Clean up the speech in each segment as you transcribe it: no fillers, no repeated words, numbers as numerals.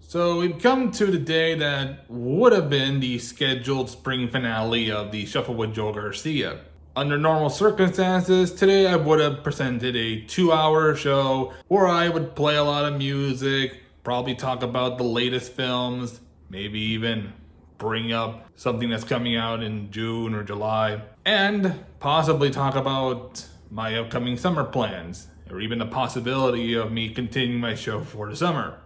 So we've come to the day that would have been the scheduled spring finale of the Shuffle with Joe Garcia. Under normal circumstances, today I would have presented a 2-hour show where I would play a lot of music, probably talk about the latest films, maybe even bring up something that's coming out in June or July, and possibly talk about my upcoming summer plans, or even the possibility of me continuing my show for the summer.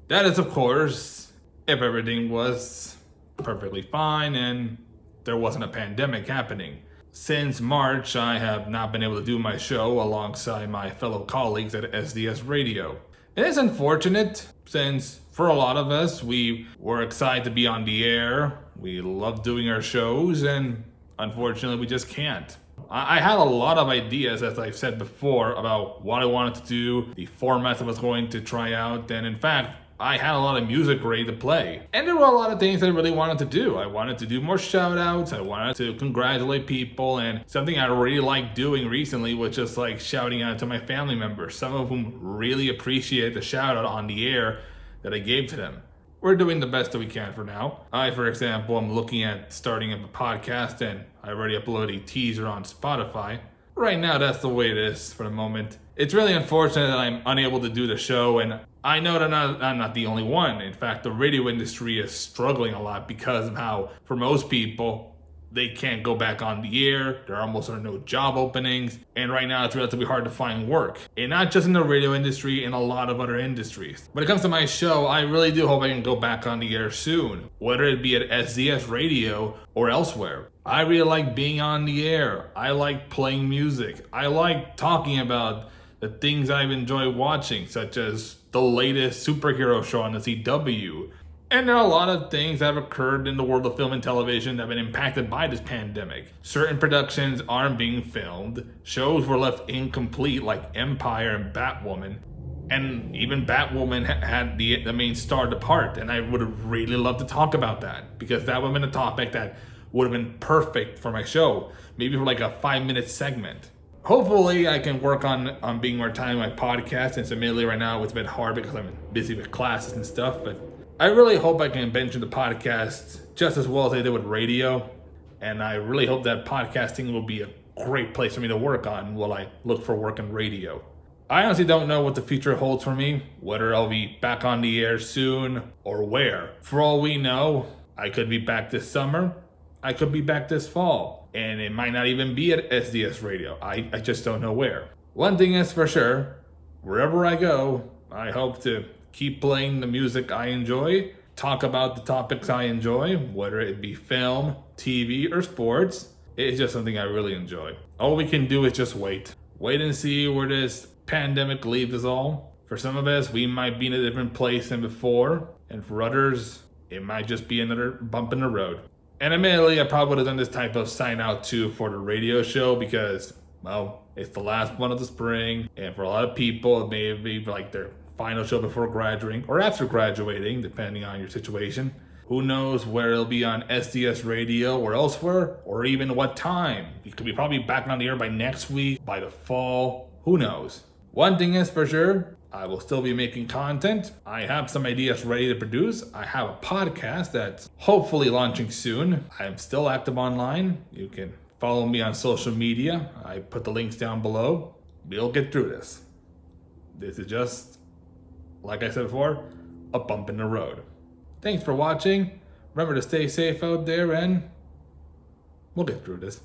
That is, of course, if everything was perfectly fine and there wasn't a pandemic happening. Since March, I have not been able to do my show alongside my fellow colleagues at SDS Radio. It is unfortunate since for a lot of us, we were excited to be on the air. We love doing our shows, and unfortunately, we just can't. I had a lot of ideas, as I've said before, about what I wanted to do, the formats I was going to try out, and in fact, I had a lot of music ready to play. And there were a lot of things I really wanted to do. I wanted to do more shout outs, I wanted to congratulate people, and something I really liked doing recently was just like shouting out to my family members, some of whom really appreciate the shout out on the air that I gave to them. We're doing the best that we can for now. I, for example, am looking at starting up a podcast, and I already uploaded a teaser on Spotify. Right now, that's the way it is for the moment. It's really unfortunate that I'm unable to do the show, and I know that I'm not the only one. In fact, the radio industry is struggling a lot because of how, for most people, they can't go back on the air. There almost are no job openings. And right now, it's relatively hard to find work. And not just in the radio industry, in a lot of other industries. When it comes to my show, I really do hope I can go back on the air soon, whether it be at SDS Radio or elsewhere. I really like being on the air. I like playing music. I like talking about the things I've enjoyed watching, such as the latest superhero show on the CW. And there are a lot of things that have occurred in the world of film and television that have been impacted by this pandemic. Certain productions aren't being filmed. Shows were left incomplete, like Empire and Batwoman. And even Batwoman had the main star depart. And I would have really loved to talk about that, because that would have been a topic that would have been perfect for my show. Maybe for like a 5-minute segment. Hopefully I can work on being more time on my podcast, since admittedly right now it's a bit hard because I'm busy with classes and stuff, but I really hope I can venture the podcast just as well as I did with radio, and I really hope that podcasting will be a great place for me to work on while I look for work in radio. I honestly don't know what the future holds for me, whether I'll be back on the air soon or where. For all we know, I could be back this summer, I could be back this fall, and it might not even be at SDS Radio. I just don't know where. One thing is for sure, wherever I go, I hope to keep playing the music I enjoy, talk about the topics I enjoy, whether it be film, TV, or sports. It's just something I really enjoy. All we can do is just wait. Wait and see where this pandemic leaves us all. For some of us, we might be in a different place than before, and for others, it might just be another bump in the road. And admittedly, I probably would have done this type of sign out too for the radio show because, well, it's the last one of the spring, and for a lot of people, it may be like their final show before graduating or after graduating, depending on your situation. Who knows where it'll be on SDS Radio or elsewhere, or even what time. You could be probably back on the air by next week, by the fall. Who knows? One thing is for sure, I will still be making content. I have some ideas ready to produce. I have a podcast that's hopefully launching soon. I'm still active online. You can follow me on social media. I put the links down below. We'll get through this. This is just, like I said before, a bump in the road. Thanks for watching. Remember to stay safe out there, and we'll get through this.